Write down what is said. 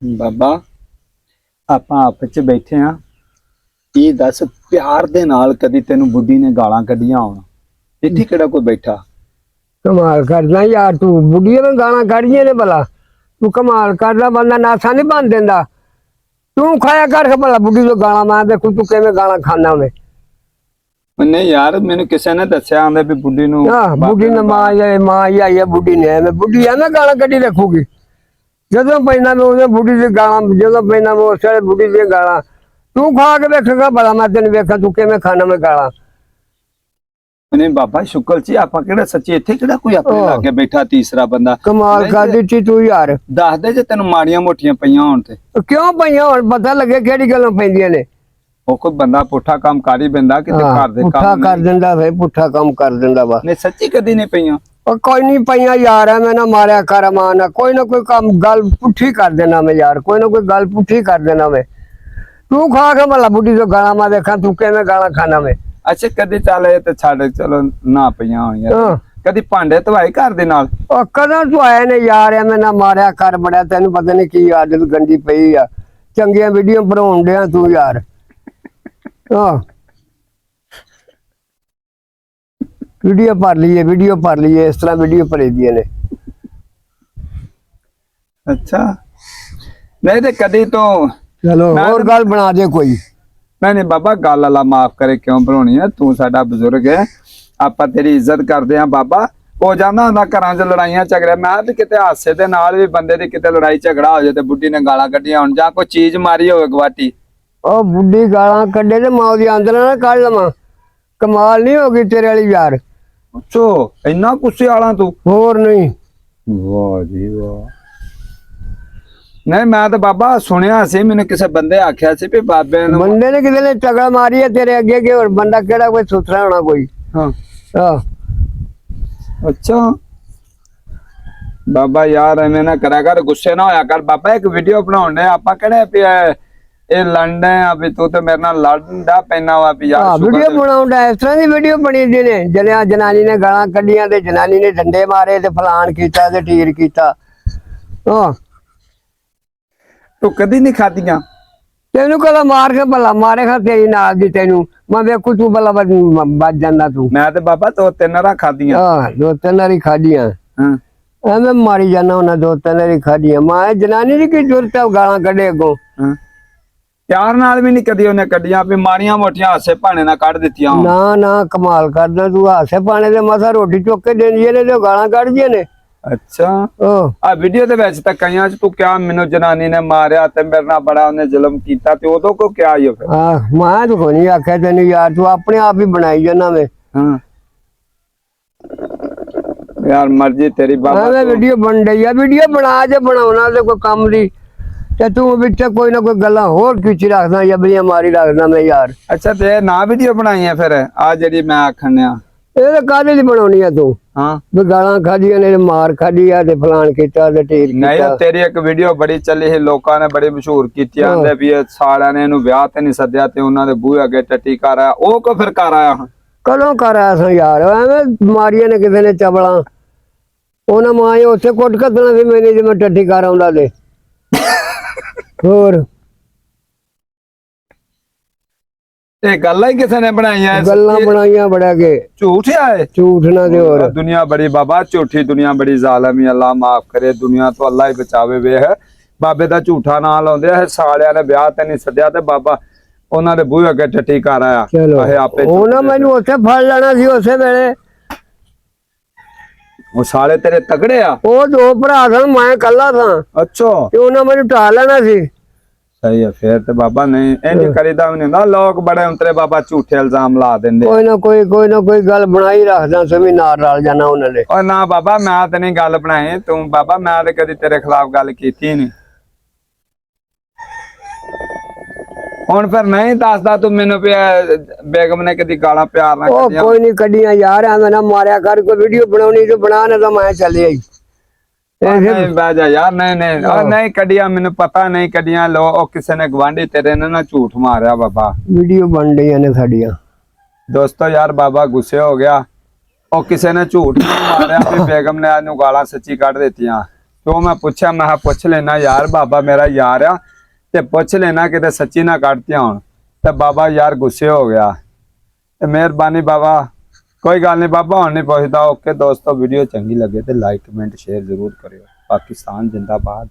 ਬਾਬਾ ਆਪਾਂ ਆਪਸ ਚ ਬੈਠੇ ਆ। ਇਹ ਦੱਸ ਪਿਆਰ ਦੇ ਨਾਲ ਕਦੀ ਤੈਨੂੰ ਬੁੱਢੀ ਨੇ ਗਾਲਾਂ ਕੱਢੀਆਂ ਹੋਣ? ਇੱਥੇ ਕਿਹੜਾ ਕੋਈ ਬੈਠਾ? कमाल करना यार तू बुढ़िया में गाना काढ़िए ने भला तू कमाल करना बंदा नासा नहीं बन देंदा तू खाया कर भला बुढ़ी तो गाना मैं देखू तू किवें गाना खाना में नहीं यार मैंने किसी ने दस्या आंदे भी बुढ़ी नूं बुढ़ी ने मां ही आई है बुढ़ी ने मैं बुढ़ी है ना गाना कड़ी रखूगी जदों पैना में उसे बुढ़ी से गाना जदों पैना में उस बुढ़ी से गाना तू खा के देखेगा भला मैं तेन वेखा तू किवें खाना में गाना नहीं बाबा शुक्र जी आपा केड़ा सच्ची इत्थे केड़ा कोई अपने लागे बैठा तीसरा बंदा कमाल कर दी तू यार दस दे जे तैनूं माड़ियां मोटियां पईयां होण ते क्यों पईयां होण पता लगे केड़ी गल्लां पैंदियां ने ਉਹ ਕੋਈ ਬੰਦਾ ਪੁੱਠਾ ਕੰਮ ਕਰ ਹੀ ਬੰਦਾ ਕਿਤੇ ਘਰ ਦੇ ਕੰਮ ਪੁੱਠਾ ਕਰ ਦਿੰਦਾ ਵੇ ਪੁੱਠਾ ਕੰਮ ਕਰ ਦਿੰਦਾ ਵਾ ਨਹੀਂ ਸੱਚੀ ਕਦੀ ਨਹੀਂ ਪਈਆਂ ਉਹ ਕੋਈ ਨਹੀਂ ਪਈਆਂ ਯਾਰ ਐਵੇਂ ਨਾ ਮਾਰਿਆ ਕਰ ਮਾਨਾ ਕੋਈ ਨਾ ਕੋਈ ਕੰਮ ਗੱਲ ਪੁੱਠੀ ਕਰ ਦੇਣਾ ਮੈਂ ਯਾਰ ਕੋਈ ਨਾ ਕੋਈ ਗੱਲ ਪੁੱਠੀ ਕਰ ਦੇਣਾ ਮੈਂ ਤੂੰ ਖਾ ਕੇ ਭਲਾ ਬੁੱਢੀ ਤੋਂ ਗਾਲਾਂ ਮੈਂ ਦੇਖਾਂ ਤੂੰ ਕਿਵੇਂ ਗਾਲਾਂ ਖਾਣਾ ਮੈਂ ਅੱਛਾ ਕਦੀ ਚੱਲ ਇਹ ਤੇ ਛੱਡ ਚਲੋ ਨਾ ਪਈਆਂ ਹੋਈਆਂ ਕਦੀ ਭਾਂਡੇ ਧਵਾਈ ਘਰ ਦੇ ਨਾਲ ਉਹ ਕਦੋਂ ਤੂੰ ਆਏ ਨੇ ਯਾਰ ਐਵੇਂ ਨਾ ਮਾਰਿਆ ਕਰ ਬੜਾ ਤੈਨੂੰ ਪਤਾ ਨਹੀਂ ਕੀ ਆਦਤ ਗੰਦੀ ਪਈ ਆ ਚੰਗੀਆਂ ਵੀਡੀਓ ਬਣਾਉਣ ਡਿਆ ਤੂੰ ਯਾਰ वीडियो भर लीए इस तरह वीडियो भरे दिए ने अच्छा नहीं तो कदी तो चलो और गल बना दे कोई नहीं बाबा गल अल्लाह माफ करे क्यों बनानी है तू साडा बुजुर्ग है आपा तेरी इज्जत करते हैं बाबा हो जांदा हुंदा घरां च लड़ाइयां झगड़े मैं ते किते हासे दे नाल भी बंदे दी किते लड़ाई झगड़ा हो जाए ते बुड्ढी ने गालां कड्डियां होण जां कोई चीज मारी होवे गवाटी ओ बुढ़ी गालां कड्डे ते मां दी आंदर ना कढ लवां कमाल नहीं होगी तेरे वाली यार अच्छो इन्ना गुस्से वाला तू होर नहीं वाह जी वाह नहीं मैं तो बाबा सुनिया सी मैंने किसी बंदे आख्या सी भी बाबे ने बंदे ने किसी ने चगड़ा मारी है तेरे अगे के और बंदा केड़ा कोई सुथरा होना कोई हाँ हां अच्छा बाबा यार एवें ना करा कर गुस्से ना होया कर बाबा एक वीडियो बनाउण दे आपा केड़े पे ਇਹ ਲੜਨਾ ਅਭੀ ਤੂੰ ਤੇ ਮੇਰੇ ਨਾਲ ਲੜਦਾ ਪੈਣਾ ਵਾ ਵੀ ਯਾਰ ਵੀਡੀਓ ਬਣਾਉਂਦਾ ਇਸ ਤਰ੍ਹਾਂ ਦੀ ਵੀਡੀਓ ਬਣੀ ਦੀ ਨੇ ਜਲਿਆ ਜਨਾਨੀ ਨੇ ਗਾਲਾਂ ਕੱਢੀਆਂ ਤੇ ਜਨਾਨੀ ਨੇ ਡੰਡੇ ਮਾਰੇ ਤੇ ਫਲਾਣ ਕੀਤਾ ਤੇ ਢੀਰ ਕੀਤਾ ਹਾਂ ਤੂੰ ਕਦੀ ਨਹੀਂ ਖਾਦੀਆਂ ਤੈਨੂੰ ਕਲਾ ਮਾਰ ਕੇ ਭਲਾ ਮਾਰੇਗਾ ਤੇਰੀ ਨਾਲ ਦੀ ਤੈਨੂੰ ਮੈਂ ਵੇਖੂ ਤੂੰ ਭਲਾ ਵੱਜ ਜਾਂਦਾ ਤੂੰ ਮੈਂ ਤੇ ਬਾਬਾ ਦੋ ਤਿੰਨ ਰਾ ਖਾਦੀਆਂ ਹਾਂ ਦੋ ਤਿੰਨ ਵਾਰੀ ਖਾਦੀਆਂ ਹਾਂ ਐਵੇਂ ਮਾਰੀ ਜਾਣਾ ਉਹਨਾਂ ਦੋ ਤਿੰਨ ਵਾਰੀ ਖਾਦੀਆਂ ਮੈਂ ਜਨਾਨੀ ਦੀ ਕੀ ਜ਼ਰੂਰਤ ਹੈ ਗਾਲਾਂ ਕੱਢੇ ਅੱਗੋਂ ਹਾਂ प्यार नाल भी नहीं कदी उन्हें कड्डियां भी माड़ियां मोटियां हासे भाने ना कढ दित्तियां ना ना कमाल करदा तू हासे भाने दे मसा रोटी चुक के देंदी ने ते गालां कढदियां ने अच्छा आ वीडियो दे विच तां कईयां च तू क्या मेनू जनानी ने मारिया ते मेरे नाल बड़ा उन्हें जुल्म कीता ते उदों को क्या ही फिर हां मैं तो कोई नहीं आख्या तैनू यार तू अपने आप ही बनाई जाना मैं हां यार मर्जी तेरी बाबा मैं वीडियो बन रही है वीडियो बना जे बनाउणा ते कोई काम दी ते तू विच कोई ना कोई गल्लां होर खिच रखदा या बड़ियां मारी रखदा मैं यार अच्छा ते ना वीडियो बनाई है फिर आ जेडी मैं आखणया ਇਹ ਕਾਹਦੇ ਲਈ ਬਣਾਉਣੀ ਆ ਤੂੰ ਹਾਂ ਵੀ ਗਾਲਾਂ ਖਾਧੀਆਂ ਨੇ ਮਾਰ ਖਾਧੀ ਆ ਤੇ ਫਲਾਣ ਕੀਤਾ ਤੇ ਢੇਰ ਕੀਤਾ ਨਹੀਂ ਤੇਰੀ ਇੱਕ ਵੀਡੀਓ ਬੜੀ ਚੱਲੀ ਸੀ ਲੋਕਾਂ ਨੇ ਬੜੀ ਮਸ਼ਹੂਰ ਕੀਤੀ ਆਂਦੇ ਵੀ ਇਹ ਸਾਲਿਆਂ ਨੇ ਇਹਨੂੰ ਵਿਆਹ ਤੇ ਨਹੀਂ ਸੱਦਿਆ ਤੇ ਉਹਨਾਂ ਦੇ ਬੂਹੇ ਅੱਗੇ ਟੱਟੀ ਕਰ ਆਇਆ ਉਹ ਕੋ ਫਿਰ ਕਰ ਆਇਆ ਕਦੋਂ ਕਰ ਆਇਆ ਸਾਂ ਯਾਰ ਐਵੇਂ ਮਾਰੀਆਂ ਨੇ ਕਿਸੇ ਨੇ ਚਬਲਾਂ ਉਹਨਾਂ ਮਾਂ ਉੱਥੇ ਕੁੱਟ ਕੱਢਣਾ ਸੀ ਮੈਨੇ ਜੇ ਮੈਂ ਟੱਟੀ ਕਰ ਆਉਂਦਾ ਤੇ ਹੋਰ ਇਹ ਗੱਲਾਂ ਹੀ ਕਿਸੇ ਨੇ ਬਣਾਈਆਂ ਗੱਲਾਂ ਬਣਾਈਆਂ ਬੜਾ ਕੇ ਝੂਠ ਆਏ ਝੂਠ ਨਾ ਤੇ ਹੋਰ दुनिया बड़ी बाबा झूठी दुनिया बड़ी जालिम अल्लाह माफ करे दुनिया तो अल्लाह ही बचावे वे है बाबे दा झूठा नाम लाउंदे है सालियां ने ब्याह ते नहीं सद्या ते बाबा ਉਹਨਾਂ ਦੇ ਬੂਹੇ ਅੱਗੇ ਟੱਟੀ ਕਰ ਆਇਆ ਇਹ ਆਪੇ ਉਹਨਾਂ ਮੈਨੂੰ ਉੱਥੇ ਫੜ ਲੈਣਾ ਸੀ ਉਸੇ ਵੇਲੇ ਉਹ ਸਾਲੇ ਤੇਰੇ ਤਗੜੇ ਆ ਉਹ ਦੋ ਭਰਾ ਸਨ ਮੈਂ ਇਕੱਲਾ ਸਾਂ ਅੱਛਾ ਤੇ ਉਹਨਾਂ ਮੈਨੂੰ ਢਾ ਲੈਣਾ ਸੀ ਸਹੀ ਹੈ ਫਿਰ ਤੇ ਬਾਬਾ ਨਹੀਂ ਇੰਜ ਕਰੀਦਾ ਵੀ ਨਹੀਂ ਹੁੰਦਾ ਲੋਕ ਬੜੇ ਉਂਤਰੇ ਬਾਬਾ ਝੂਠੇ ਇਲਜ਼ਾਮ ਲਾ ਦਿੰਦੇ ਕੋਈ ਨਾ ਕੋਈ ਗੱਲ ਬਣਾਈ ਰੱਖਦਾ ਸਭੀ ਨਾਲ ਰਲ ਜਾਣਾ ਉਹਨਾਂ ਨੇ ਓ ਨਾ ਬਾਬਾ ਮੈਂ ਤੇ ਨਹੀਂ ਗੱਲ ਬਣਾਈ ਤੂੰ ਬਾਬਾ ਮੈਂ ਤੇ ਕਦੀ ਤੇਰੇ ਖਿਲਾਫ ਗੱਲ ਕੀਤੀ ਨਹੀਂ ਹੁਣ ਫਿਰ ਨਹੀਂ ਦੱਸਦਾ ਤੂੰ ਮੈਨੂੰ ਬੇਗਮ ਨੇ ਕਦੀ ਗਾਲਾਂ ਪਿਆਰ ਨਾਲ ਕੱਢੀਆਂ ਕੋਈ ਨਹੀਂ ਕੱਢੀਆਂ ਯਾਰ ਐਵੇਂ ਨਾ ਮਾਰਿਆ ਕਰ ਕੋਈ ਵੀਡੀਓ ਬਣਾਉਣੀ ਤੇ ਬਣਾ ਨਾ ਤਾਂ ਮੈਂ ਚੱਲੇ ਆਈ नहीं बाजा यार नहीं कडिया मैंने पता नहीं कडिया लो किसी ने गवांढी तेरे ने ना झूठ मारा बाबा वीडियो बन रही ने साडियां दोस्तों यार बाबा गुस्से हो गया और किसी ने झूठ मारा भी बेगम ने आज गाला सच्ची कढ़ देतियां तो मैं पूछा, मैं पुछ लेना यार, बाबा मेरा यार आ, ते पुछ लेना किते सच्ची ना कटती होण। ते बाबा यार गुस्से हो गया। ते मेहरबानी बाबा, कोई गल नहीं बाबा, हुण नहीं पुछदा। ओके दोस्तों, वीडियो चंगी लगे तो लाइक कमेंट शेयर जरूर करियो। पाकिस्तान जिंदाबाद।